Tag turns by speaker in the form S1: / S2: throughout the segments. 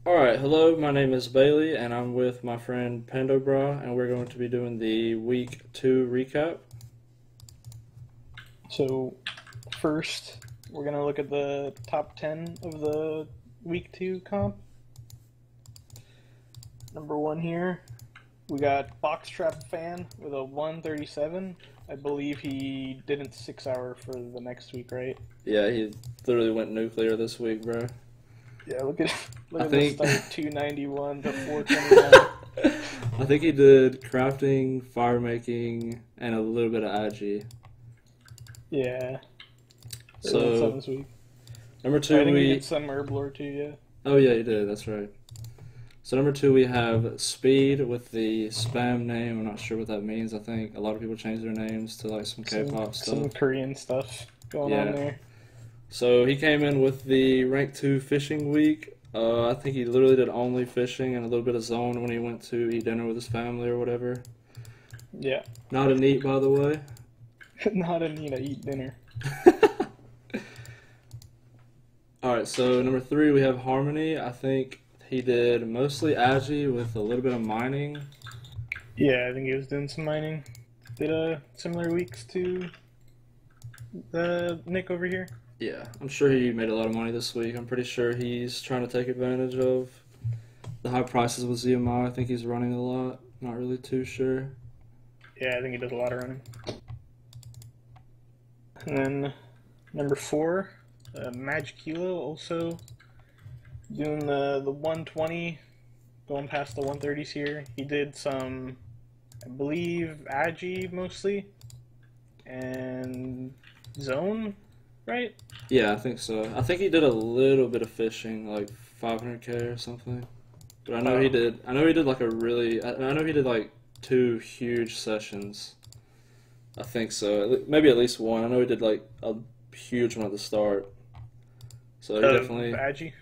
S1: Alright, hello, my name is Bailey, and I'm with my friend Pandobra, and we're going to be doing the Week 2 recap.
S2: So, first, we're going to look at the top 10 of the Week 2 comp. Number 1 here, we got Boxtrap Fan with a 137. I believe he didn't 6 hour for the next week, right?
S1: Yeah, he literally went nuclear this week, bro.
S2: Yeah, look at
S1: I
S2: the
S1: think
S2: start, 291 to 421.
S1: I think he did crafting, fire making, and a little bit of agi.
S2: Yeah.
S1: So
S2: This week.
S1: number
S2: I
S1: two
S2: think he
S1: we
S2: did some herb lore too, yeah.
S1: oh yeah, he did, that's right. So number 2 we have Speed with the spam name. I'm not sure what that means. I think a lot of people change their names to like some K-pop stuff.
S2: Some Korean stuff going on there.
S1: So he came in with the rank 2 fishing week. I think he literally did only fishing and a little bit of zone when he went to eat dinner with his family or whatever.
S2: Yeah.
S1: Not a neat, by the way.
S2: Not a need to eat dinner.
S1: Alright, so number 3 we have Harmony. I think he did mostly agi with a little bit of mining.
S2: Yeah, I think he was doing some mining. Did similar weeks to Nick over here.
S1: Yeah, I'm sure he made a lot of money this week. I'm pretty sure he's trying to take advantage of the high prices with ZMI. I think he's running a lot. Not really too sure.
S2: Yeah, I think he does a lot of running. And then number 4, Magicilo also doing the 120, going past the 130s here. He did some, I believe, agi mostly, and zone, right?
S1: Yeah, I think so. I think he did a little bit of fishing, like 500k or something. But I know he did. I know he did like a really. I know he did like 2 huge sessions. I think so. Maybe at least one. I know he did like a huge one at the start. So he definitely.
S2: Agi.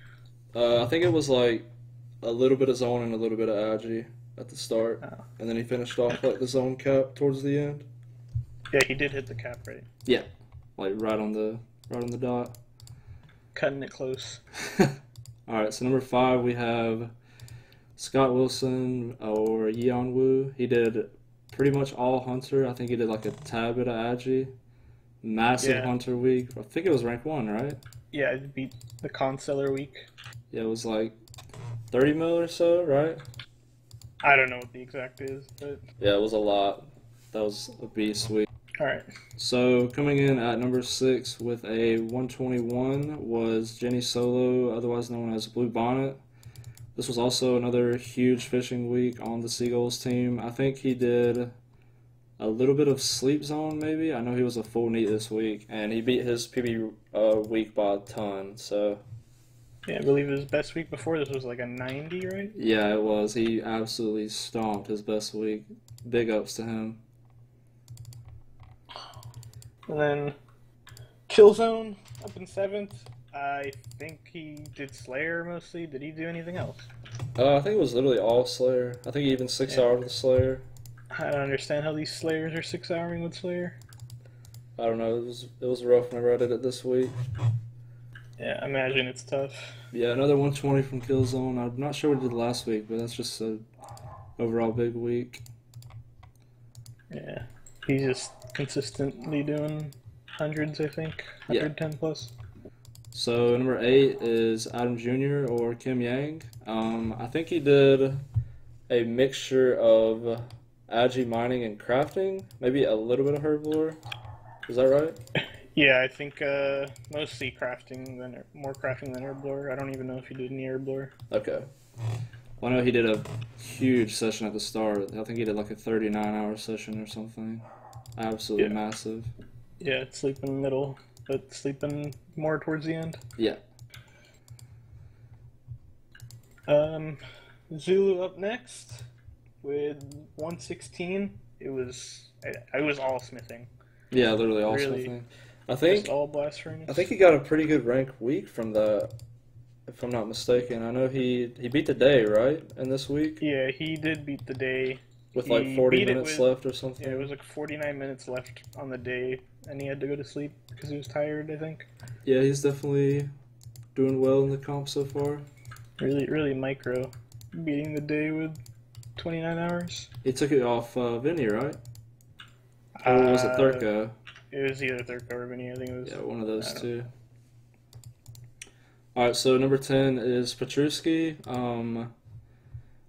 S1: I think it was like a little bit of zone and a little bit of agi at the start, and then he finished off like the zone cap towards the end.
S2: Yeah, he did hit the cap, right?
S1: Yeah, like right on the dot.
S2: Cutting it close.
S1: All right, so number 5 we have Scott Wilson or Yeon Woo. He did pretty much all hunter. I think he did like a tad bit of agi. Massive hunter week. I think it was rank 1, right?
S2: Yeah, it beat the Concealer week.
S1: Yeah, it was like 30 mil or so, right?
S2: I don't know what the exact is, but
S1: yeah, it was a lot. That was a beast week.
S2: Alright.
S1: So coming in at number 6 with a 121 was Jenny Solo, otherwise known as Blue Bonnet. This was also another huge fishing week on the Seagulls team. I think he did a little bit of sleep zone maybe. I know he was a full neat this week, and he beat his PB week by a ton. So
S2: yeah, I believe his best week before this was like a 90, right?
S1: yeah, it was. He absolutely stomped his best week. Big ups to him.
S2: And then Killzone up in 7th. I think he did Slayer mostly. Did he do anything else?
S1: I think it was literally all Slayer. I think he even 6 hours with Slayer.
S2: I don't understand how these Slayers are 6-houring with Slayer.
S1: I don't know. It was rough whenever I did it this week.
S2: Yeah, I imagine it's tough.
S1: Yeah, another 120 from Killzone. I'm not sure what he did last week, but that's just a overall big week.
S2: Yeah, he's just consistently doing hundreds, I think. 110 plus.
S1: So number 8 is Adam Jr. or Kim Yang. I think he did a mixture of agi mining and crafting, maybe a little bit of herb lore. Is that right?
S2: Yeah, I think mostly more crafting than herb lore. I don't even know if he did any herb lore.
S1: Okay. Well, I know he did a huge session at the start. I think he did like a 39-hour session or something. Absolutely massive.
S2: Yeah, sleeping middle, but sleeping more towards the end.
S1: Yeah.
S2: Zulu up next with 116. It was all smithing.
S1: Yeah, literally all smithing. I think
S2: just all blast furnace.
S1: I think he got a pretty good rank week from that, if I'm not mistaken. I know he beat the day, right, in this week?
S2: Yeah, he did beat the day.
S1: With like 40 minutes left or something?
S2: Yeah, it was like 49 minutes left on the day, and he had to go to sleep because he was tired, I think.
S1: Yeah, he's definitely doing well in the comp so far.
S2: Really micro. Beating the day with 29 hours.
S1: He took it off Vinny, right? Or was it
S2: Uh,
S1: Thurko?
S2: it was either Thurko or Vinny. I think it was.
S1: Yeah, one of those
S2: I
S1: two. All right, so number 10 is Petruski.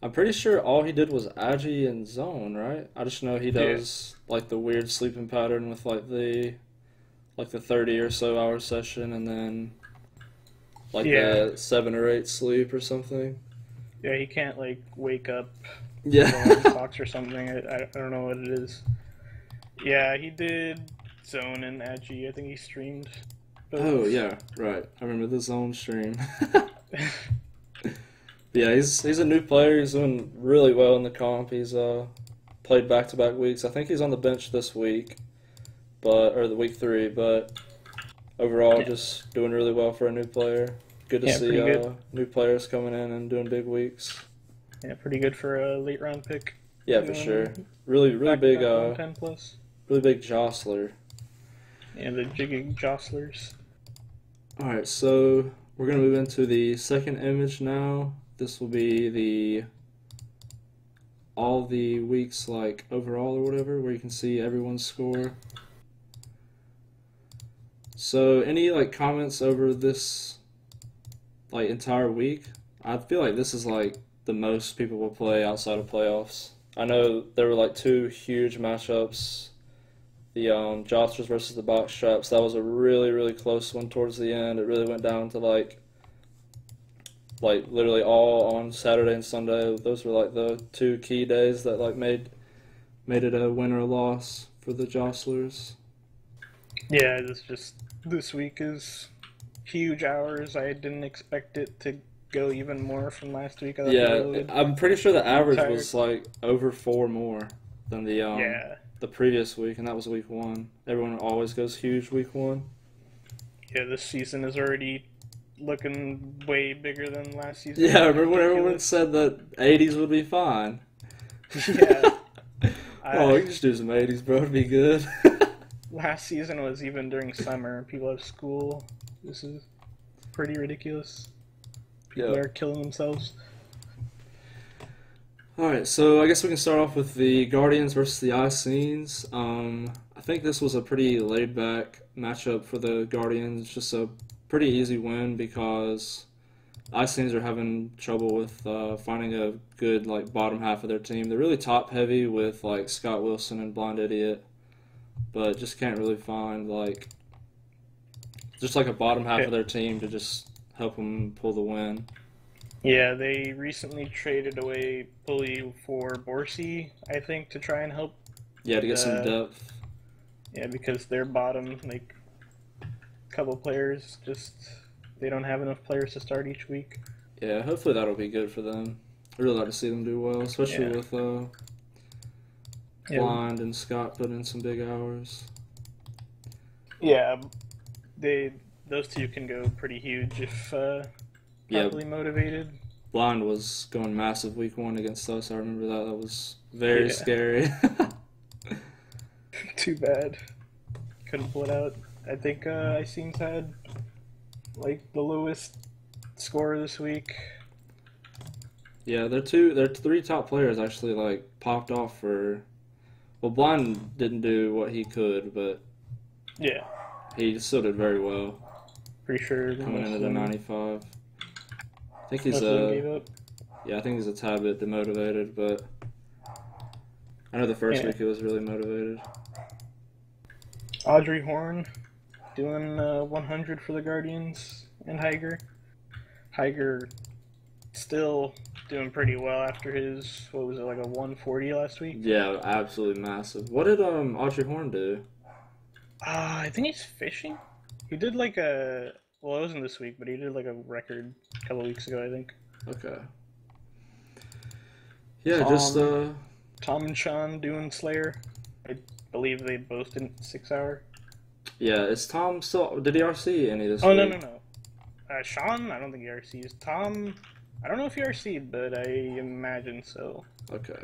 S1: I'm pretty sure all he did was Agi and Zone, right? I just know he
S2: Yeah.
S1: does like the weird sleeping pattern with like the 30 or so hour session and then like
S2: Yeah.
S1: the 7 or 8 sleep or something.
S2: Yeah, he can't like wake up
S1: Yeah.
S2: alarm clocks or something. I don't know what it is. Yeah, he did Zone and Agi. I think he streamed both.
S1: Oh yeah, right. I remember the Zone stream. Yeah, he's a new player. He's doing really well in the comp. He's played back-to-back weeks. I think he's on the bench this week, or the week 3. But overall,
S2: Yeah.
S1: just doing really well for a new player. Good to
S2: Yeah,
S1: see
S2: pretty good.
S1: new players coming in and doing big weeks.
S2: Yeah, pretty good for a late round pick.
S1: Yeah, for
S2: Doing
S1: sure. Really big,
S2: back 110 plus.
S1: really big jostler.
S2: And the jigging jostlers.
S1: All right, so we're gonna move into the second image now. This will be all the weeks like overall or whatever, where you can see everyone's score. So any like comments over this like entire week? I feel like this is like the most people will play outside of playoffs. I know there were like 2 huge matchups. The Jostlers versus the Box Traps. That was a really close one towards the end. It really went down to like literally all on Saturday and Sunday. Those were like the 2 key days that like made it a win or a loss for the Jostlers.
S2: Yeah, this week is huge hours. I didn't expect it to go even more from last week. I thought
S1: Yeah,
S2: they would.
S1: I'm pretty sure the average
S2: Entire-
S1: was like over 4 more than
S2: Yeah.
S1: the previous week, and that was week 1. Everyone always goes huge week 1.
S2: Yeah, this season is already looking way bigger than last season.
S1: Yeah, remember when everyone
S2: Ridiculous.
S1: said that 80s would be fine?
S2: Yeah.
S1: Oh, we can just do some 80s, bro. It'd be good.
S2: Last season was even during summer. People have school. This is pretty ridiculous. People
S1: Yeah.
S2: are killing themselves.
S1: Alright, so I guess we can start off with the Guardians versus the Icens. I think this was a pretty laid back matchup for the Guardians. Just a pretty easy win because Icens are having trouble with finding a good like bottom half of their team. They're really top heavy with like Scott Wilson and Blind Idiot, but just can't really find like just like a bottom half of their team to just help them pull the win.
S2: Yeah, they recently traded away Pulley for Borsey, I think, to try and help.
S1: Yeah, to get some depth.
S2: Yeah, because their bottom, like, couple players, just they don't have enough players to start each week.
S1: Yeah, hopefully that'll be good for them. I'd really like to see them do well, especially with Blind and Scott putting in some big hours.
S2: Yeah, those two can go pretty huge if properly motivated.
S1: Blind was going massive week 1 against us. I remember that. That was very scary.
S2: Too bad. Couldn't pull it out. I think Icings had like the lowest score this week.
S1: Yeah, their 3 top players actually like popped off for. Well, Blind didn't do what he could, but
S2: Yeah,
S1: he still did very well.
S2: pretty sure
S1: Coming into the 95. I think
S2: most
S1: he's
S2: of them gave up.
S1: yeah, I think he's a tad bit demotivated, but I know the first week he was really motivated.
S2: Audrey Horn doing 100 for the Guardians and Higer. Higer still doing pretty well after his, what was it, like a 140 last week?
S1: Yeah, absolutely massive. What did Audrey Horn do?
S2: I think he's fishing. He did like a, well, it wasn't this week, but he did like a record a couple weeks ago, I think.
S1: Okay. Yeah, just
S2: Tom and Sean doing Slayer. I believe they both did 6 hour.
S1: yeah, is Tom still? Did he RC any this
S2: Oh,
S1: week?
S2: no. Sean, I don't think he RC's. Tom, I don't know if he RC'd, but I imagine so.
S1: Okay,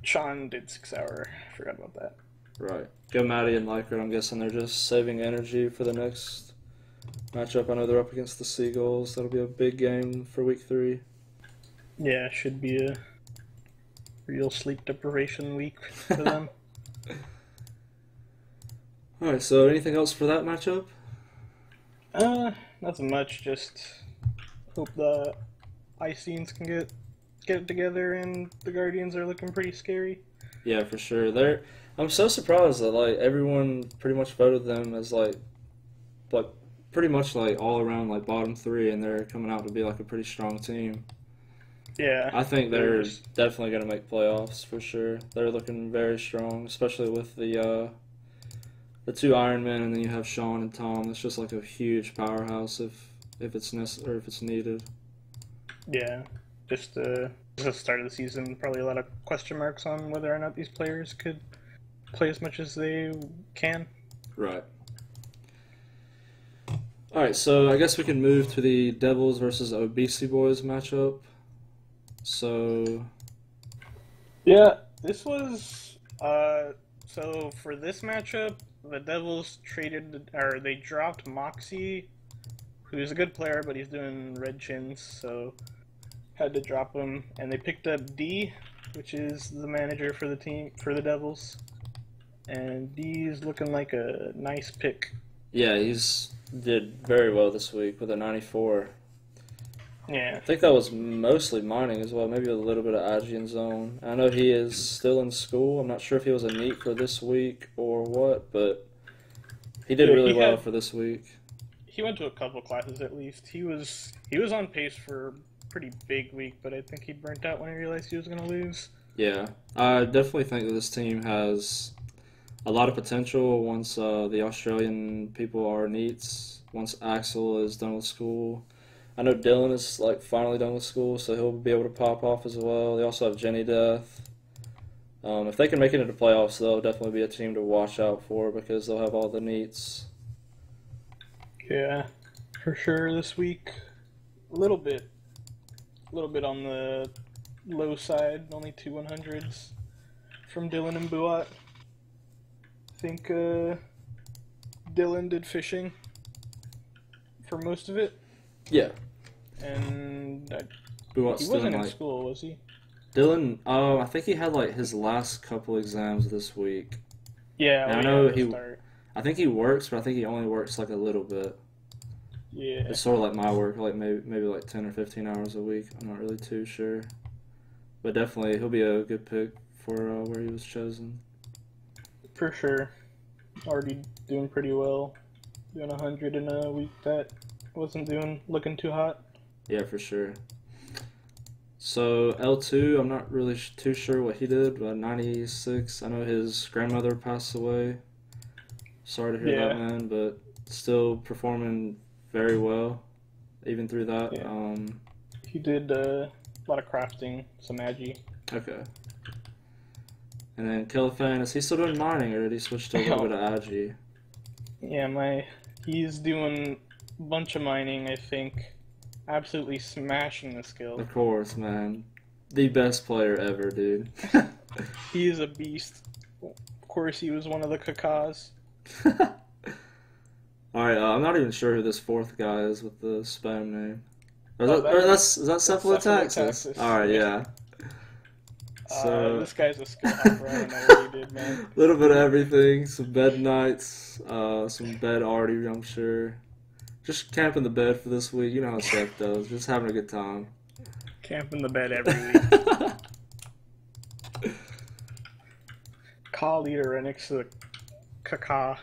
S2: Sean did 6 hour. I forgot about that.
S1: right. Go Maddie and Likert. I'm guessing they're just saving energy for the next matchup. I know they're up against the Seagulls. That'll be a big game for week 3.
S2: Yeah, should be a real sleep deprivation week for them.
S1: Alright, so anything else for that matchup?
S2: Nothing much. Just hope the Icings can get it together, and the Guardians are looking pretty scary.
S1: Yeah, for sure. I'm so surprised that like everyone pretty much voted them as like pretty much like all around like bottom 3, and they're coming out to be like a pretty strong team.
S2: Yeah,
S1: I think they're definitely going to make playoffs for sure. They're looking very strong, especially with the 2 Iron Men, and then you have Sean and Tom. It's just like a huge powerhouse if it's necessary or if it's needed.
S2: Yeah, just the start of the season, probably a lot of question marks on whether or not these players could play as much as they can.
S1: Right. All right, so I guess we can move to the Devils versus Obesity Boys matchup. So,
S2: yeah, this was so for this matchup, the Devils they dropped Moxie, who's a good player, but he's doing red chins, so had to drop him, and they picked up D, which is the manager for the team for the Devils, and D is looking like a nice pick.
S1: Yeah, he's did very well this week with a 94.
S2: Yeah.
S1: I think that was mostly mining as well, maybe a little bit of Aegean zone. I know he is still in school. I'm not sure if he was a NEET for this week or what, but he did really well for this week.
S2: He went to a couple classes at least. He was on pace for a pretty big week, but I think he burnt out when he realized he was going to lose.
S1: Yeah, I definitely think that this team has a lot of potential once the Australian people are NEETs, once Axel is done with school. I know Dylan is like finally done with school, so he'll be able to pop off as well. They also have Jenny Death. If they can make it into playoffs, they'll definitely be a team to watch out for because they'll have all the NEETs.
S2: Yeah, for sure this week. A little bit on the low side, only 2 100s from Dylan and Buat. I think Dylan did fishing for most of it.
S1: Yeah.
S2: And
S1: he
S2: wasn't in school, was he?
S1: Dylan, I think he had like his last couple exams this week.
S2: Yeah,
S1: I know I think he works, but I think he only works like a little bit.
S2: Yeah.
S1: It's sort of like my work, like maybe like 10 or 15 hours a week. I'm not really too sure. But definitely, he'll be a good pick for where he was chosen.
S2: For sure. Already doing pretty well. Doing 100 in a week that wasn't looking too hot.
S1: Yeah, for sure. So L2, I'm not really too sure what he did, but 96. I know his grandmother passed away. Sorry to hear that, man, but still performing very well, even through that.
S2: Yeah. He did a lot of crafting, some agi.
S1: Okay. And then Kelfan, is he still doing mining, or did he switch to a little bit of agi?
S2: Yeah, he's doing a bunch of mining, I think. Absolutely smashing the skill.
S1: Of course, man. The best player ever, dude.
S2: He is a beast. Of course, he was one of the Kakas.
S1: Alright, I'm not even sure who this 4th guy is with the spam name. Is that Cephalotexis? Alright, yeah. So
S2: this guy's a skill hopper. I don't know what he did, man.
S1: A little bit of everything. Some bed nights, some bed arty, I'm sure. Just camping the bed for this week. You know how Seth does. Just having a good time.
S2: Camping the bed every week. Call leader right next to the Kaka.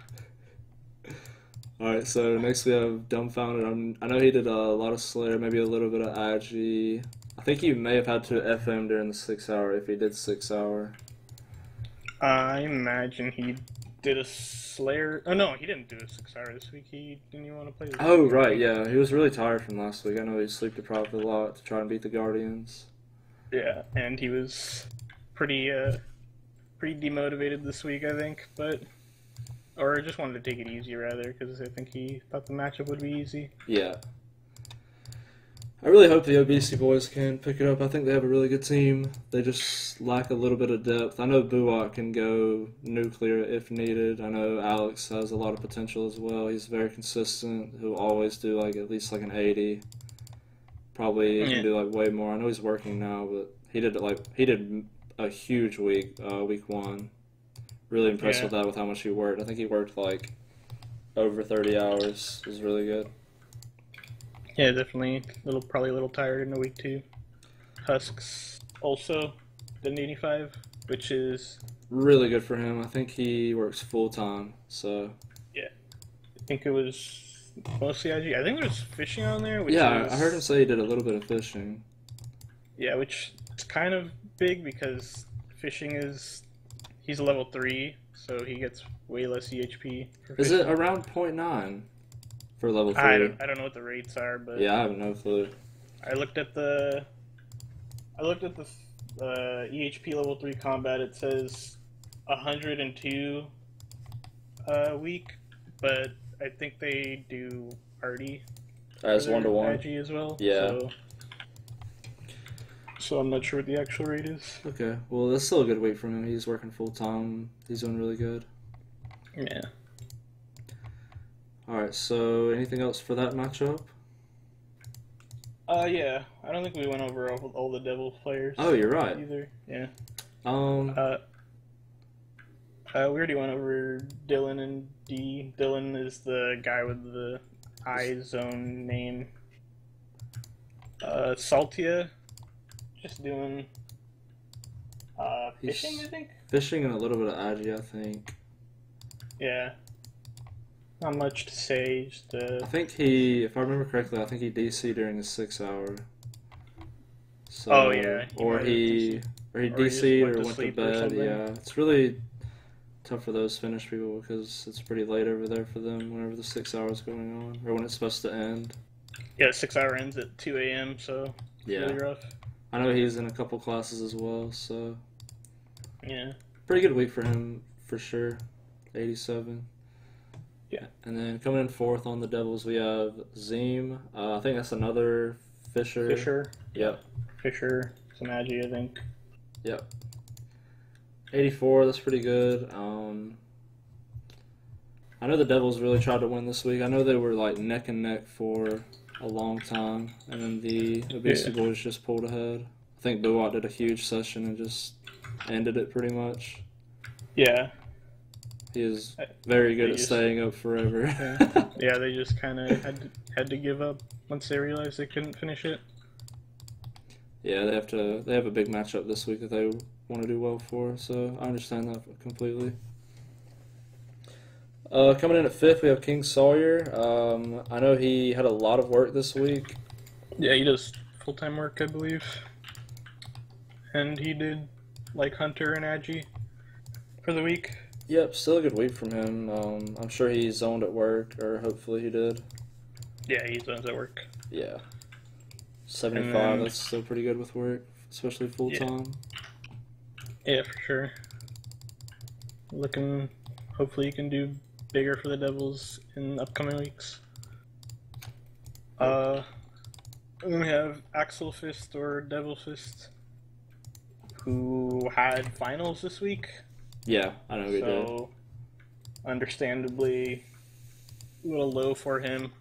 S1: Alright, so next we have Dumbfounded. I know he did a lot of Slayer, maybe a little bit of Agi. I think he may have had to FM during the 6 hour if he did 6 hour.
S2: I imagine he did a Slayer. Oh no, he didn't do a 6 hour this week. He didn't even want to play this
S1: Oh,
S2: week.
S1: right, yeah. He was really tired from last week. I know he sleep deprived a lot to try and beat the Guardians.
S2: Yeah, and he was pretty demotivated this week, I think, or just wanted to take it easy rather, because I think he thought the matchup would be easy.
S1: Yeah. I really hope the Obesity Boys can pick it up. I think they have a really good team. They just lack a little bit of depth. I know Buwak can go nuclear if needed. I know Alex has a lot of potential as well. He's very consistent. He'll always do like at least like an 80. Probably
S2: Yeah.
S1: can do like way more. I know he's working now, but he did a huge week 1. Really impressed
S2: Yeah.
S1: with that, with how much he worked. I think he worked like over 30 hours. It was really good.
S2: Yeah, definitely. Probably a little tired in the week 2. Husks also did an 85, which is
S1: Really good for him. I think he works full time. So
S2: I think it was mostly IG. I think there was fishing on there, which
S1: yeah,
S2: is
S1: I heard him say he did a little bit of fishing.
S2: yeah, which is kind of big because fishing is he's a level 3, so he gets way less EHP. For
S1: Is
S2: fishing.
S1: it around 0.9 for level 3?
S2: I don't know what the rates are, but
S1: Yeah, I have no clue.
S2: I looked at the EHP level 3 combat. It says 102 a week, but I think they do party
S1: As 1-to-1.
S2: Agi as well.
S1: Yeah.
S2: So I'm not sure what the actual rate is.
S1: Okay, well that's still a good week for him. He's working full time. He's doing really good.
S2: Yeah.
S1: All right. So anything else for that matchup?
S2: Yeah. I don't think we went over all the Devils players.
S1: Oh, you're right.
S2: Either. Yeah. We already went over Dylan and D. Dylan is the guy with the I zone name. Saltia, just doing fishing, I think.
S1: Fishing and a little bit of agi, I think.
S2: Yeah. Not much to say. Just
S1: I think he, if I remember correctly, I think he DC during his 6 hour. So,
S2: Oh, yeah.
S1: Or he DC'd or went to
S2: sleep or
S1: bed.
S2: something.
S1: Yeah, it's really tough for those Finnish people because it's pretty late over there for them whenever the 6 hours going on or when it's supposed to end.
S2: Yeah, 6 hour ends at 2 a.m. So it's
S1: Yeah,
S2: really rough.
S1: I know he's in a couple classes as well, so
S2: Yeah.
S1: pretty good week for him for sure. 87.
S2: Yeah.
S1: And then coming in 4th on the Devils, we have Zeem. I think that's another Fisher.
S2: Fisher.
S1: Yep.
S2: Fisher. Samagi, I think.
S1: Yep. 84, that's pretty good. I know the Devils really tried to win this week. I know they were like neck and neck for a long time, and then the Obesity Boys just pulled ahead. I think Buwak did a huge session and just ended it pretty much.
S2: Yeah.
S1: He is very good
S2: They
S1: at
S2: just-
S1: staying up forever.
S2: Yeah, they just kind of had to give up once they realized they couldn't finish it.
S1: Yeah, they have a big matchup this week that they want to do well for, so I understand that completely. Coming in at 5th, we have King Sawyer. I know he had a lot of work this week.
S2: Yeah, he does full-time work, I believe. And he did, like, Hunter and Agi for the week.
S1: Yep, still a good week from him. I'm sure he zoned at work, or hopefully he did.
S2: Yeah, he does at work.
S1: Yeah. 75,
S2: And then-
S1: that's still pretty good with work, especially full-time.
S2: Yeah, for sure. Hopefully he can do bigger for the Devils in upcoming weeks. And then we have Axel Fist or Devil Fist, who had finals this week.
S1: Yeah, I know he did.
S2: So, understandably, a little low for him.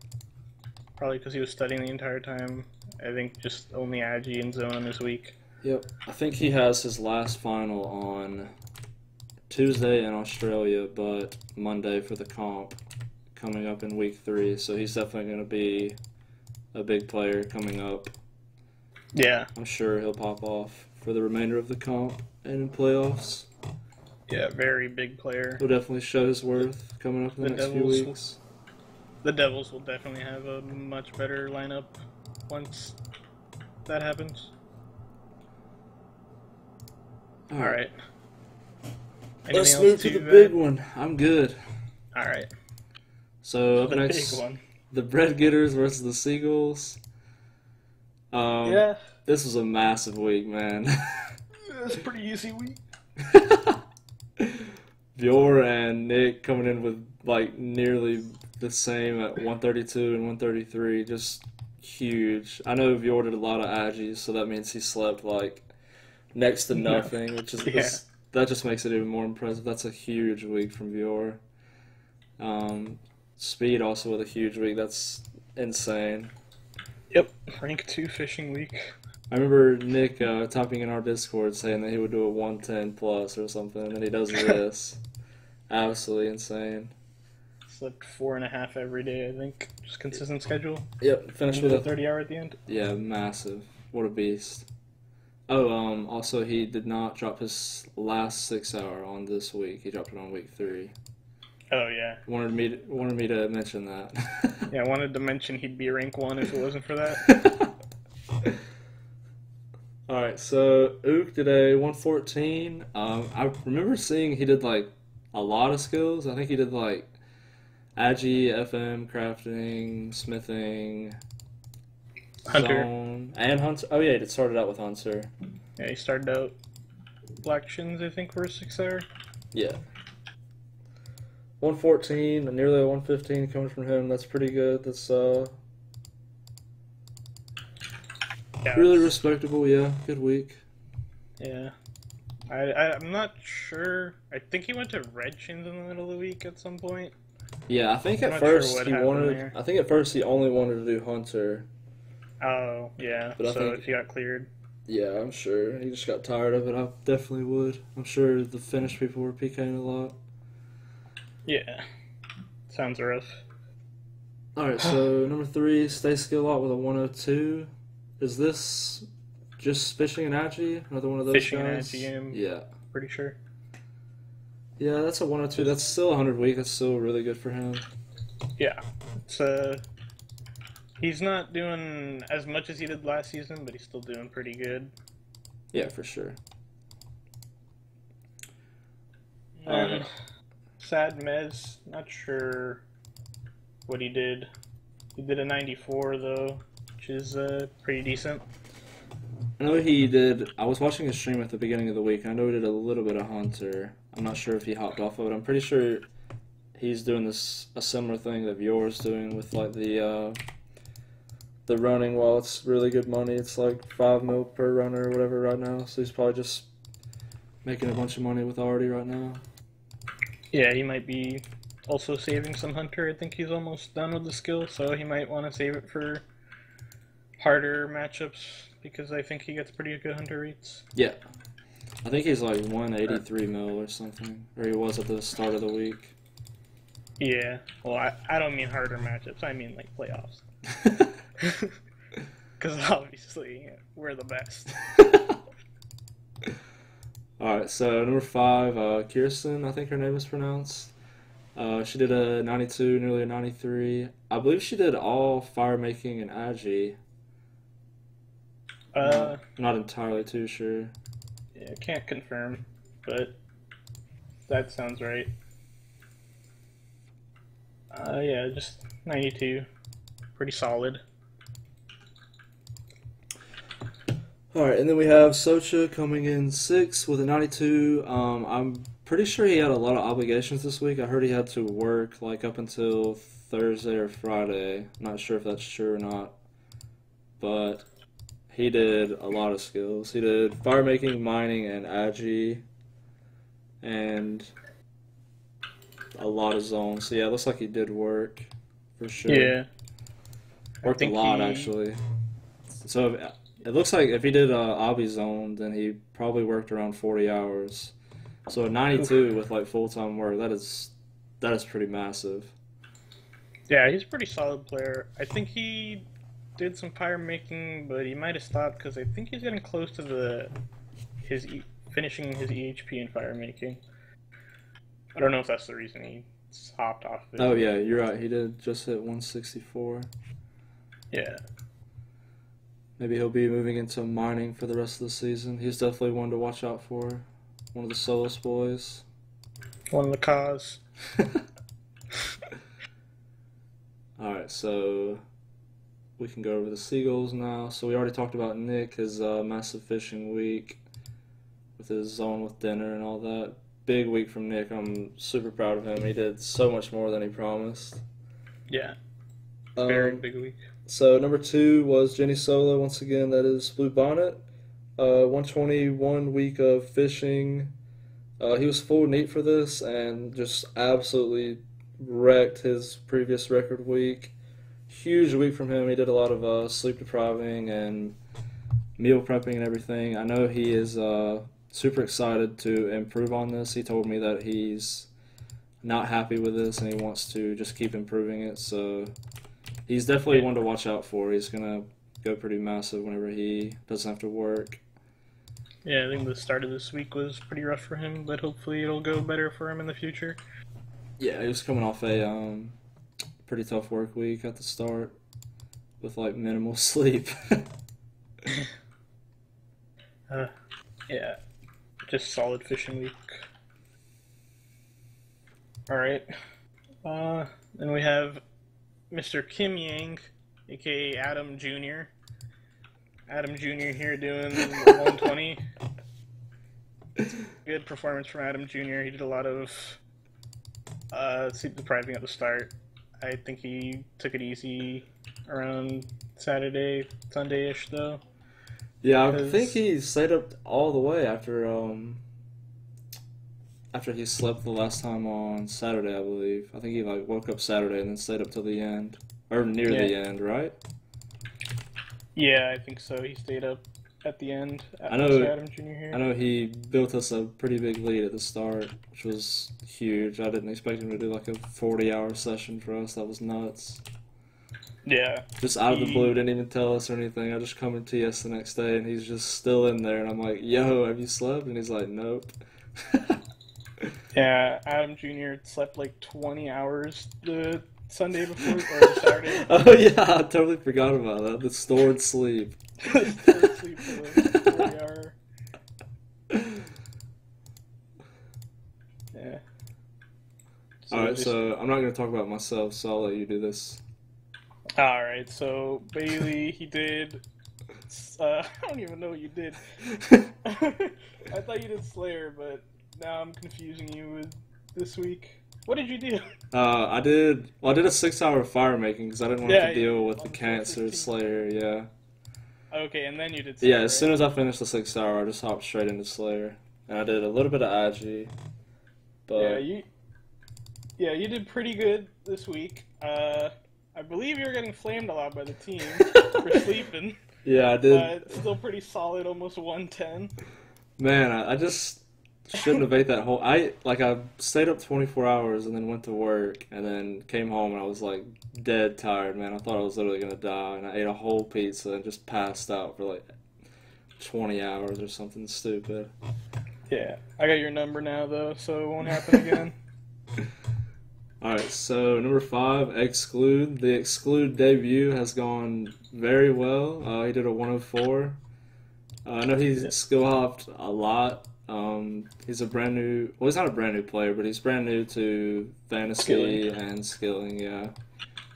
S2: Probably because he was studying the entire time. I think just only Agi and Zone this week.
S1: Yep, I think he has his last final on Tuesday in Australia, but Monday for the comp coming up in week 3. So he's definitely going to be a big player coming up.
S2: Yeah.
S1: I'm sure he'll pop off for the remainder of the comp and in playoffs.
S2: Yeah, very big player.
S1: He'll definitely show his worth coming up in the
S2: The
S1: next few
S2: Devils
S1: weeks.
S2: The Devils will definitely have a much better lineup once that happens.
S1: All
S2: All
S1: right.
S2: right.
S1: Let's move to the big one. I'm good.
S2: All right.
S1: So up
S2: The
S1: next,
S2: big one.
S1: the Bread Getters versus the Seagulls.
S2: Yeah,
S1: This was a massive week, man.
S2: it's a pretty easy week.
S1: Bjor and Nick coming in with like nearly the same at 132 and 133, just huge. I know Vior did a lot of Aggies, so that means he slept like next to
S2: No.
S1: nothing, which
S2: Yeah.
S1: that just makes it even more impressive. That's a huge week from Vior. Speed also with a huge week. That's insane.
S2: Yep. Rank 2 fishing week.
S1: I remember Nick typing in our Discord saying that he would do a 110 plus or something, and then he does this. Absolutely insane.
S2: Slept 4.5 every day, I think. Just consistent schedule.
S1: Yep, finished
S2: Into
S1: with
S2: the 30 hour at the end.
S1: yeah, massive. What a beast. Oh, also he did not drop his last 6 hour on this week. He dropped it on week 3.
S2: Oh yeah.
S1: Wanted me to mention that.
S2: Yeah, I wanted to mention he'd be rank 1 if it wasn't for that.
S1: All right, so Ook did a 114. I remember seeing he did like a lot of skills. I think he did like Agi, FM, crafting, smithing,
S2: Hunter.
S1: zone, and Hunter. Oh yeah, it started out with Hunter.
S2: Yeah, he started out Black Shins, I think, for a 6 hour.
S1: Yeah. 114, and nearly a 115 coming from him. That's pretty good. That's
S2: Yeah,
S1: really respectable. Yeah, good week.
S2: yeah. I'm not sure. I think he went to Red Shins in the middle of the week at some point.
S1: Yeah, I think
S2: I'm
S1: at
S2: not
S1: first
S2: sure what
S1: he
S2: happened
S1: wanted.
S2: there.
S1: I think at first he only wanted to do Hunter.
S2: Oh, yeah.
S1: But I
S2: So
S1: think-
S2: if he got cleared.
S1: Yeah, I'm sure. He just got tired of it. I definitely would. I'm sure the Finnish people were PKing a lot.
S2: Yeah. Sounds rough.
S1: Alright, so number 3, stay skill out with a 102. Is this just fishing and Agi? Another one of those
S2: Fishing and
S1: guys?
S2: Agi,
S1: Yeah.
S2: Pretty sure.
S1: Yeah, that's a 102. That's still 100 week. That's still really good for him.
S2: Yeah. It's he's not doing as much as he did last season, but he's still doing pretty good.
S1: Yeah, for sure.
S2: And Sad Mez, not sure what he did. He did a 94 though, which is pretty decent.
S1: I know he did. I was watching his stream at the beginning of the week. I know he did a little bit of Hunter. I'm not sure if he hopped off of it. I'm pretty sure he's doing a similar thing that Vior's doing with like the running. While it's really good money, it's like 5 mil per runner or whatever right now. So he's probably just making a bunch of money with Artie right now.
S2: Yeah, he might be also saving some Hunter. I think he's almost done with the skill, so he might want to save it for harder matchups because I think he gets pretty good Hunter rates.
S1: Yeah, I think he's like 183 mil or something, or he was at the start of the week.
S2: Yeah, well, I don't mean harder matchups. I mean like playoffs. Because obviously we're the best.
S1: Alright, so number 5, Kirsten, I think her name is pronounced. She did a 92, nearly a 93. I believe she did all fire making and Agi. Not entirely too sure.
S2: Yeah, I can't confirm, but that sounds right. Yeah, just 92. Pretty solid.
S1: Alright, and then we have Socha coming in 6th with a 92. I'm pretty sure he had a lot of obligations this week. I heard he had to work like up until Thursday or Friday. I'm not sure if that's true or not. But he did a lot of skills. He did fire making, mining, and Agi. And a lot of zones. So yeah, it looks like he did work for sure.
S2: Yeah.
S1: Worked a lot actually. So it looks like if he did Obby zone, then he probably worked around 40 hours. So a 92 with like full-time work, that is pretty massive.
S2: Yeah, he's a pretty solid player. I think he did some fire making, but he might have stopped because I think he's getting close to finishing his EHP in fire making. I don't know if that's the reason he hopped off of it.
S1: Oh yeah, you're right. He did just hit 164.
S2: Yeah.
S1: Maybe he'll be moving into mining for the rest of the season. He's definitely one to watch out for. One of the Solus boys.
S2: Won the cause.
S1: Alright, so we can go over the Seagulls now. So we already talked about Nick, his massive fishing week with his zone with dinner and all that. Big week from Nick. I'm super proud of him. He did so much more than he promised.
S2: Yeah. Very big week.
S1: So number 2 was Jenny Solo. Once again, that is Blue Bonnet. 121 week of fishing. He was full neat for this and just absolutely wrecked his previous record week. Huge week from him. He did a lot of sleep depriving and meal prepping and everything. I know he is super excited to improve on this. He told me that he's not happy with this and he wants to just keep improving it. So he's definitely one to watch out for. He's gonna go pretty massive whenever he doesn't have to work.
S2: Yeah, I think the start of this week was pretty rough for him, but hopefully it'll go better for him in the future.
S1: Yeah, he was coming off a pretty tough work week at the start with like minimal sleep.
S2: Yeah, just solid fishing week. Alright. Then we have Mr. Kim Yang, aka Adam Jr. Adam Jr. here doing 120. Good performance from Adam Jr. He did a lot of sleep depriving at the start. I think he took it easy around Saturday, Sunday-ish though.
S1: Yeah, I think he stayed up all the way after he slept the last time on Saturday, I believe. I think he like woke up Saturday and then stayed up till the end, or near the end, right?
S2: Yeah, I think so. He stayed up at the end.
S1: I know.
S2: Adam Jr. here.
S1: I know he built us a pretty big lead at the start, which was huge. I didn't expect him to do like a 40-hour session for us. That was nuts.
S2: Yeah.
S1: Just out of the blue, didn't even tell us or anything. I just come in TS the next day and he's just still in there, and I'm like, "Yo, have you slept?" And he's like, "Nope."
S2: Yeah, Adam Jr. slept like 20 hours the Sunday before, or the Saturday.
S1: Oh yeah, I totally forgot about that. The stored sleep.
S2: Stored sleep for the 40-hour. Yeah.
S1: Alright, so I'm not going to talk about myself, so I'll let you do this.
S2: Alright, so Bailey, he did... I don't even know what you did. I thought you did Slayer, but now I'm confusing you with this week. What did you do?
S1: I did a 6-hour fire making because I didn't want to deal with the cancer Slayer, yeah.
S2: Okay, and then you did Slayer,
S1: yeah, as soon as I finished the 6-hour, I just hopped straight into Slayer. And I did a little bit of IG. But
S2: yeah, you did pretty good this week. I believe you were getting flamed a lot by the team for sleeping.
S1: Yeah, I did.
S2: But still pretty solid, almost 110.
S1: Man, I just shouldn't have ate that whole... I stayed up 24 hours and then went to work and then came home and I was like dead tired, man. I thought I was literally going to die, and I ate a whole pizza and just passed out for like 20 hours or something stupid.
S2: Yeah, I got your number now though, so it won't happen again.
S1: Alright, so number 5, Exclude. The Exclude debut has gone very well. He did a 104. I know he's skill hopped a lot. He's a brand new, well, he's not a brand new player, but he's brand new to fantasy and skilling, yeah.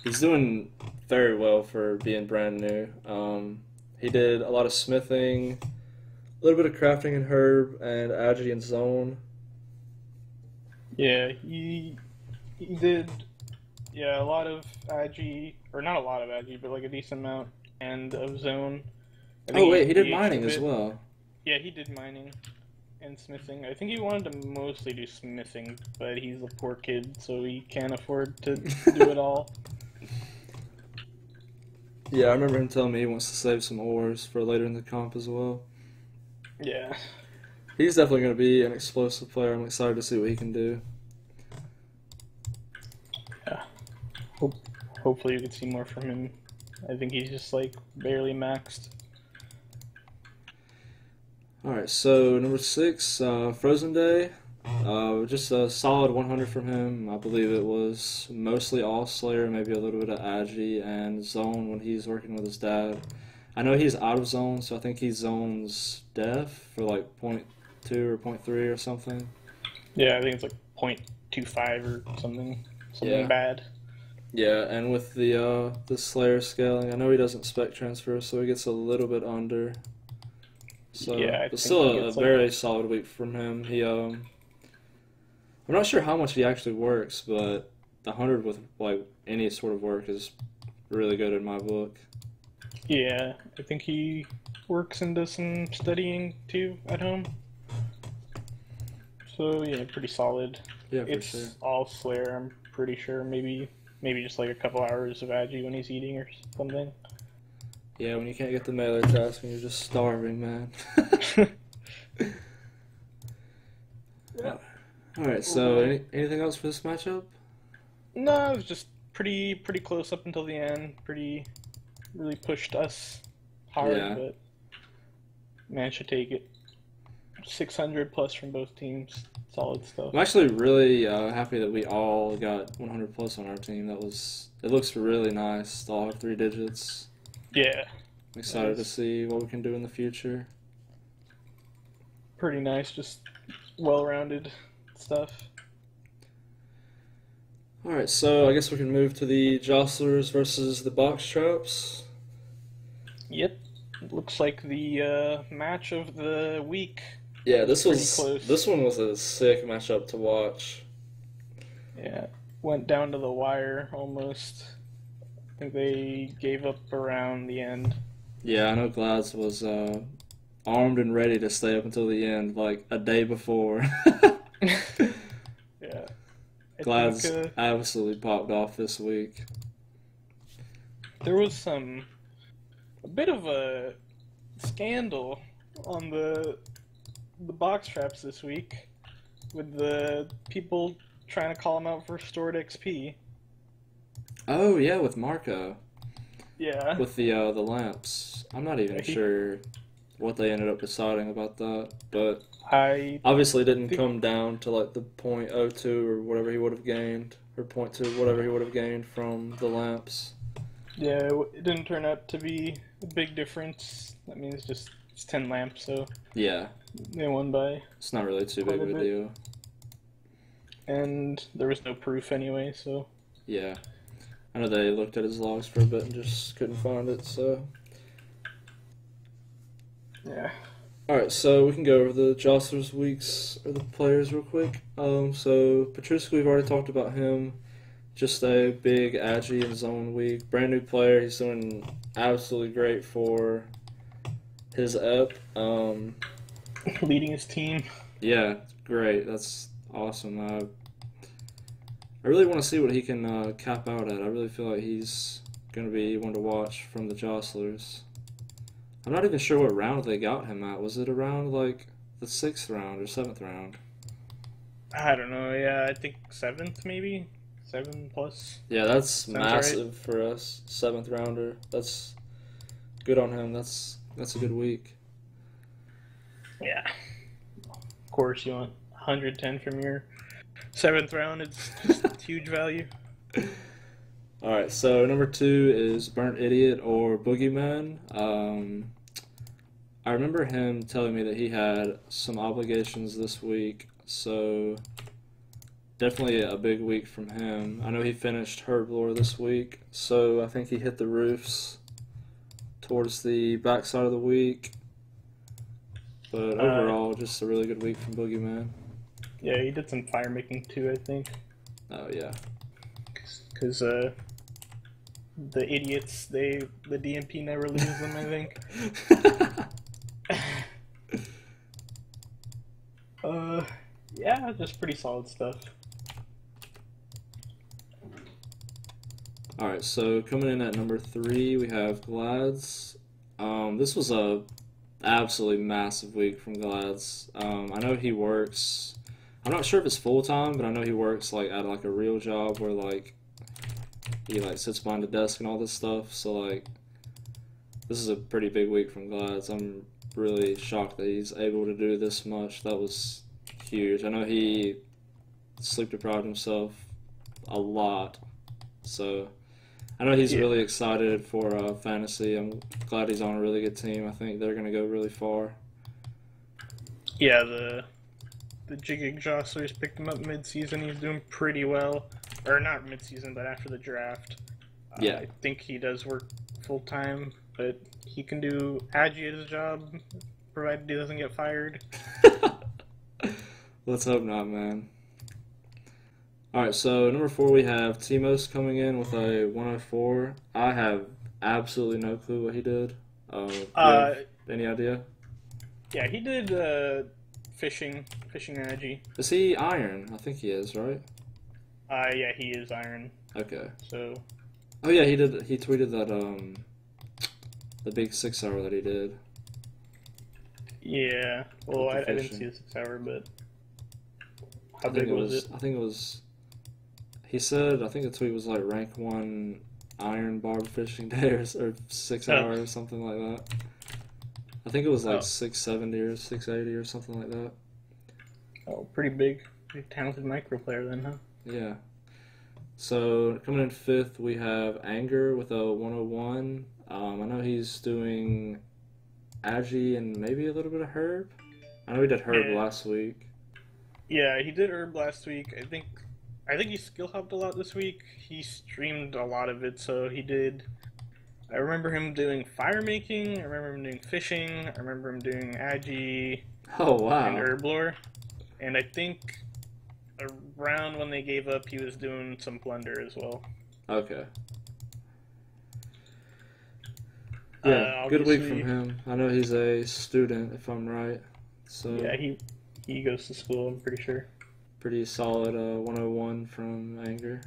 S1: He's doing very well for being brand new. He did a lot of smithing, a little bit of crafting in Herb, and Agi and Zone.
S2: Yeah, he did, a lot of Agi, or not a lot of Agi, but like a decent amount, and of Zone.
S1: Oh wait, he did mining as well.
S2: Yeah, he did mining and smithing. I think he wanted to mostly do smithing, but he's a poor kid, so he can't afford to do it all.
S1: Yeah, I remember him telling me he wants to save some ores for later in the comp as well.
S2: Yeah.
S1: He's definitely going to be an explosive player. I'm excited to see what he can do.
S2: Yeah. Hopefully you can see more from him. I think he's just like barely maxed.
S1: Alright, so number 6, Frozen Day. Just a solid 100 from him. I believe it was mostly all Slayer, maybe a little bit of Agi and Zone when he's working with his dad. I know he's out of Zone, so I think he zones Def for like 0.2 or 0.3 or something.
S2: Yeah, I think it's like 0.25 or something bad.
S1: Yeah, and with the Slayer scaling, I know he doesn't spec transfer, so he gets a little bit under. So,
S2: yeah,
S1: but still a very solid week from him. He I'm not sure how much he actually works, but the 100 with like any sort of work is really good in my book.
S2: Yeah, I think he works and does some studying too at home. So yeah, pretty solid.
S1: Yeah, for
S2: It's
S1: sure.
S2: all Slayer, I'm pretty sure. Maybe just like a couple hours of Agi when he's eating or something.
S1: Yeah, when you can't get the melee task and you're just starving, man.
S2: Yeah.
S1: All right. So, anything else for this matchup?
S2: No, it was just pretty close up until the end. Really pushed us hard,
S1: Yeah.
S2: but managed to take it. 600 plus from both teams. Solid stuff.
S1: I'm actually really happy that we all got 100 plus on our team. It looks really nice to all have 3 digits.
S2: Yeah,
S1: I'm excited to see what we can do in the future.
S2: pretty nice. Just well-rounded stuff.
S1: All right, so I guess we can move to the jostlers versus the box traps.
S2: Yep. Looks like the match of the week.
S1: Yeah,
S2: Pretty close.
S1: this one was a sick matchup to watch.
S2: Yeah, went down to the wire almost. I think they gave up around the end.
S1: Yeah, I know Glads was armed and ready to stay up until the end, like a day before.
S2: Yeah.
S1: Glads
S2: think,
S1: absolutely popped off this week.
S2: there was a bit of a scandal on the box traps this week with the people trying to call him out for stored XP.
S1: Oh yeah, with Marco.
S2: Yeah.
S1: With the lamps. I'm not even
S2: Yeah,
S1: sure what they ended up deciding about that, but
S2: I
S1: obviously didn't
S2: think
S1: come down to like the .02 or whatever he would have gained, or .2 whatever he would have gained from the lamps.
S2: yeah, it didn't turn out to be a big difference. I mean, it's 10 lamps, so
S1: Yeah,
S2: they won by,
S1: it's not really too big
S2: quite
S1: of
S2: a
S1: a
S2: bit.
S1: deal.
S2: And there was no proof anyway, so
S1: Yeah, I know they looked at his logs for a bit and just couldn't find it. So,
S2: yeah.
S1: all right, so we can go over the jostlers weeks or the players real quick. So Petruska, we've already talked about him. Just a big Agi and zone week. Brand new player. He's doing absolutely great for his EP.
S2: Leading his team.
S1: Yeah, great. That's awesome. I really want to see what he can cap out at. I really feel like he's going to be one to watch from the jostlers. I'm not even sure what round they got him at. Was it around like the 6th round or 7th round?
S2: I don't know, yeah, I think 7th maybe? 7 plus?
S1: Yeah, that's
S2: Sounds
S1: massive for us. 7th rounder. That's good on him. That's a good week.
S2: Yeah. Of course, you want 110 from your 7th round. It's just huge value.
S1: All right, so number 2 is Burnt Idiot or Boogeyman. I remember him telling me that he had some obligations this week, so definitely a big week from him. I know he finished Herblore this week, so I think he hit the roofs towards the backside of the week. But overall, just a really good week from Boogeyman.
S2: Yeah, he did some fire making too, I think.
S1: Oh, yeah.
S2: Because the idiots, the DMP never leaves them, I think. Yeah, just pretty solid stuff.
S1: Alright, so coming in at number 3, we have Glads. This was a absolutely massive week from Glads. I know he works, I'm not sure if it's full-time, but I know he works like at like a real job where like he like sits behind a desk and all this stuff, so like this is a pretty big week from Glads. I'm really shocked that he's able to do this much. That was huge. I know he sleep deprived himself a lot, so I know he's really excited for fantasy. I'm glad he's on a really good team. I think they're gonna go really far.
S2: Yeah, the Jigging Jostlers picked him up mid-season. He's doing pretty well. Or not mid-season, but after the draft.
S1: Yeah.
S2: I think he does work full-time, but he can do Agi at his job, provided he doesn't get fired.
S1: Let's hope not, man. All right, so number 4 we have Timos coming in with a 104. I have absolutely no clue what he did. Do you have
S2: Uh,
S1: any idea?
S2: yeah, he did fishing energy.
S1: Is he iron? I think he is, right?
S2: Yeah, he is iron.
S1: Okay.
S2: So
S1: Oh yeah, he did. He tweeted that the big 6-hour that he did.
S2: yeah, well,
S1: With the
S2: I didn't see
S1: fishing.
S2: the 6 hour, but how
S1: I think
S2: big
S1: it
S2: was
S1: was.
S2: it?
S1: I think it was. He said. I think the tweet was like rank 1 iron barb fishing day or 6
S2: Oh,
S1: hour or something like that. I think it was like
S2: oh,
S1: 670 or 680 or something like that.
S2: oh, pretty big, pretty talented micro player then, huh?
S1: Yeah. So coming in 5th, we have Anger with a 101. I know he's doing Agi and maybe a little bit of Herb. I know he did Herb
S2: Yeah,
S1: last week.
S2: yeah, he did herb last week. I think he skill hopped a lot this week. He streamed a lot of it, so he did. I remember him doing fire making. I remember him doing fishing. I remember him doing agi
S1: Oh
S2: and
S1: wow.
S2: herblore. And I think around when they gave up, he was doing some plunder as well.
S1: Okay. Yeah, good week from
S2: Obviously,
S1: him. I know he's a student, if I'm right. So
S2: yeah, he goes to school. I'm pretty sure.
S1: pretty solid 101 from Anger.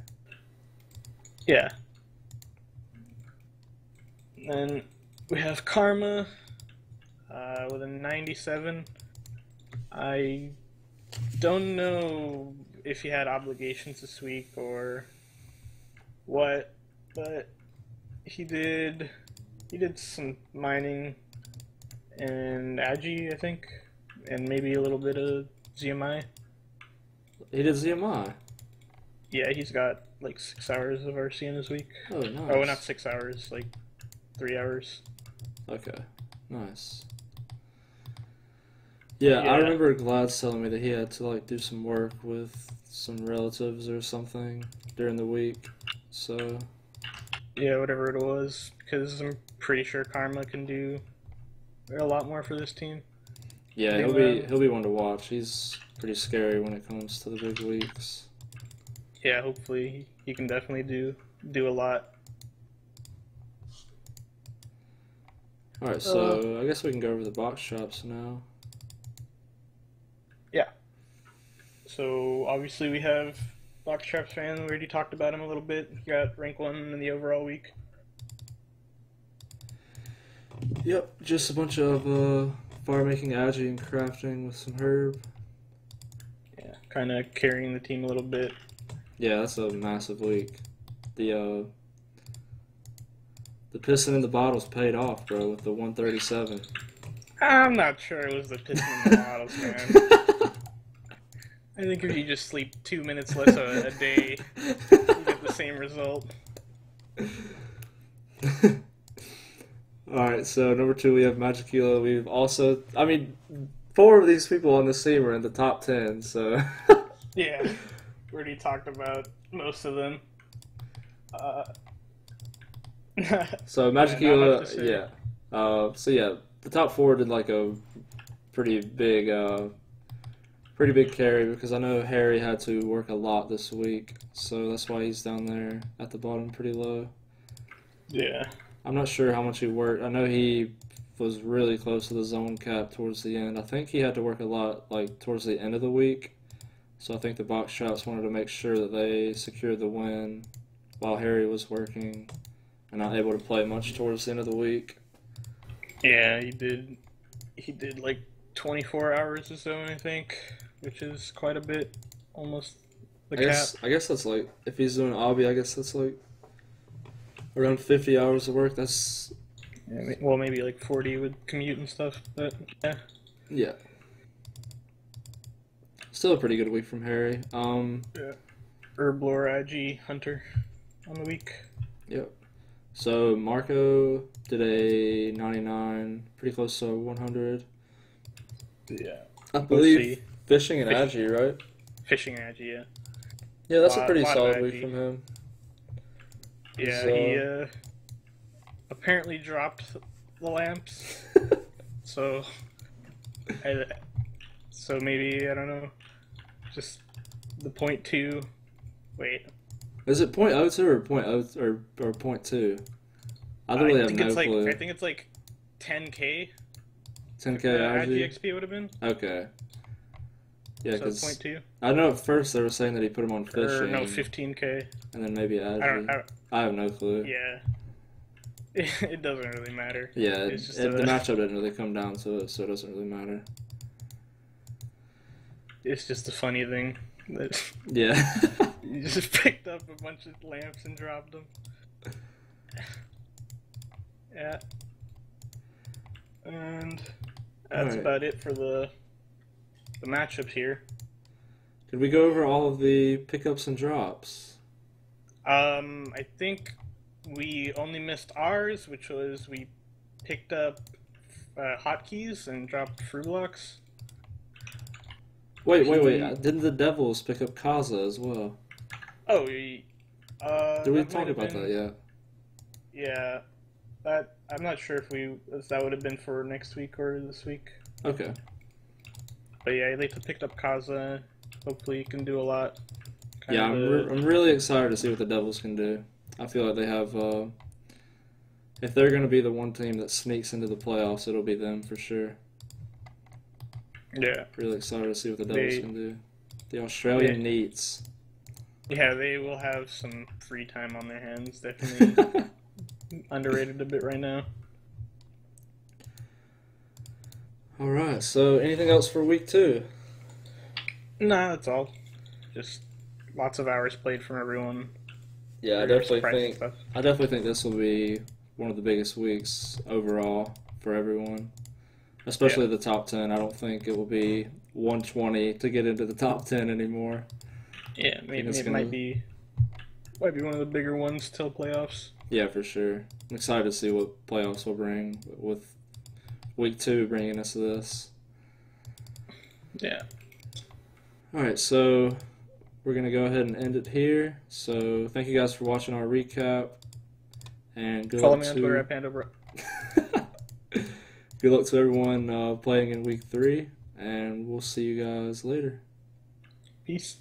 S2: Yeah. Then we have Karma with a 97. I don't know if he had obligations this week or what, but he did some mining and agi, I think, and maybe a little bit of ZMI.
S1: He did ZMI.
S2: Yeah, he's got like 6 hours of RC in his week.
S1: Oh,
S2: Oh, not
S1: nice.
S2: 6 hours, like 3 hours.
S1: Okay, nice. Yeah, I
S2: Yeah,
S1: remember Glad's telling me that he had to like do some work with some relatives or something during the week. So
S2: yeah, whatever it was, because I'm pretty sure Karma can do a lot more for this team.
S1: yeah,
S2: Big
S1: he'll
S2: man.
S1: be one to watch. He's pretty scary when it comes to the big weeks.
S2: Yeah, hopefully he can definitely do a lot.
S1: All right,
S2: Uh,
S1: so I guess we can go over the box shops now.
S2: yeah. So obviously we have Box Traps fan. We already talked about him a little bit. He got rank 1 in the overall week.
S1: Yep, just a bunch of fire making agi and crafting with some herb.
S2: Yeah, kind of carrying the team a little bit.
S1: Yeah, that's a massive week. The the piston in the bottles paid off, bro, with the 137.
S2: I'm not sure it was the piston in the bottles, man. I think if you just sleep 2 minutes less a day, you get the same result.
S1: Alright, so number 2 we have Magicula. We've also, I mean, 4 of these people on this team are in the top 10, so.
S2: Yeah, we already talked about most of them. Uh,
S1: So
S2: yeah, not much to
S1: Magicula,
S2: say.
S1: yeah. So yeah, the top 4 did like a pretty big, pretty big carry because I know Harry had to work a lot this week, so that's why he's down there at the bottom pretty low.
S2: Yeah,
S1: I'm not sure how much he worked. I know he was really close to the zone cap towards the end. I think he had to work a lot like towards the end of the week. So I think the box shops wanted to make sure that they secured the win while Harry was working and not able to play much towards the end of the week.
S2: yeah, he did. He did like 24 hours of zone, I think, which is quite a bit, almost the cap.
S1: I guess that's like if he's doing obby, I guess that's like around 50 hours of work. That's
S2: Yeah, well, maybe like 40 with commute and stuff, but yeah.
S1: yeah. Still a pretty good week from Harry.
S2: Yeah. Herblore, IG, Hunter on the week.
S1: Yep. So Marco did a 99, pretty close to 100.
S2: Yeah.
S1: I
S2: Let's
S1: believe
S2: see.
S1: fishing and
S2: Fish,
S1: agi, right?
S2: fishing IG, yeah.
S1: Yeah, that's a pretty
S2: Lot of
S1: solid week
S2: IG.
S1: from him. He's,
S2: Yeah, he apparently dropped the lamps, so so maybe I don't know, just the point two Wait,
S1: Is it .02 or or .2? I literally have no clue.
S2: I think it's like 10K.
S1: 10K
S2: Add
S1: IG?
S2: GXP would have been.
S1: Okay. Yeah,
S2: So
S1: because
S2: 0.2.
S1: I know at first they were saying that he put him on
S2: Or
S1: fishing.
S2: no, 15K.
S1: And then maybe
S2: I
S1: IG.
S2: don't.
S1: I have no clue.
S2: Yeah. It doesn't really matter.
S1: Yeah,
S2: It's just
S1: the matchup didn't really come down to it, so it doesn't really matter.
S2: It's just a funny thing that
S1: Yeah.
S2: you just picked up a bunch of lamps and dropped them. Yeah. And that's about it for the matchups here.
S1: Did we go over all of the pickups and drops?
S2: I think we only missed ours, which was we picked up hotkeys and dropped fruit blocks.
S1: Wait. Didn't the Devils pick up Kaza as well?
S2: Oh,
S1: did we talk about that yet?
S2: Yeah, that I'm not sure if that would have been for next week or this week.
S1: Okay.
S2: But yeah, they picked up Kaza. Hopefully, he can do a lot.
S1: Yeah, I'm really excited to see what the Devils can do. I feel like they have. If they're going to be the one team that sneaks into the playoffs, it'll be them for sure.
S2: Yeah.
S1: Really excited to see what the Devils can do. The Australian Neats.
S2: Yeah, they will have some free time on their hands. Definitely underrated a bit right now.
S1: All right. So, anything else for week 2?
S2: Nah, that's all. Just lots of hours played from everyone.
S1: Yeah, I definitely think this will be one of the biggest weeks overall for everyone, especially the top 10. I don't think it will be 120 to get into the top 10 anymore.
S2: Yeah, maybe it might be one of the bigger ones till playoffs.
S1: Yeah, for sure. I'm excited to see what playoffs will bring with week 2 bringing us to this.
S2: Yeah.
S1: All right, so we're going to go ahead and end it here. So thank you guys for watching our recap. And good
S2: Follow
S1: luck
S2: me on Twitter at Pandobra.
S1: Good luck to everyone playing in week 3. And we'll see you guys later.
S2: Peace.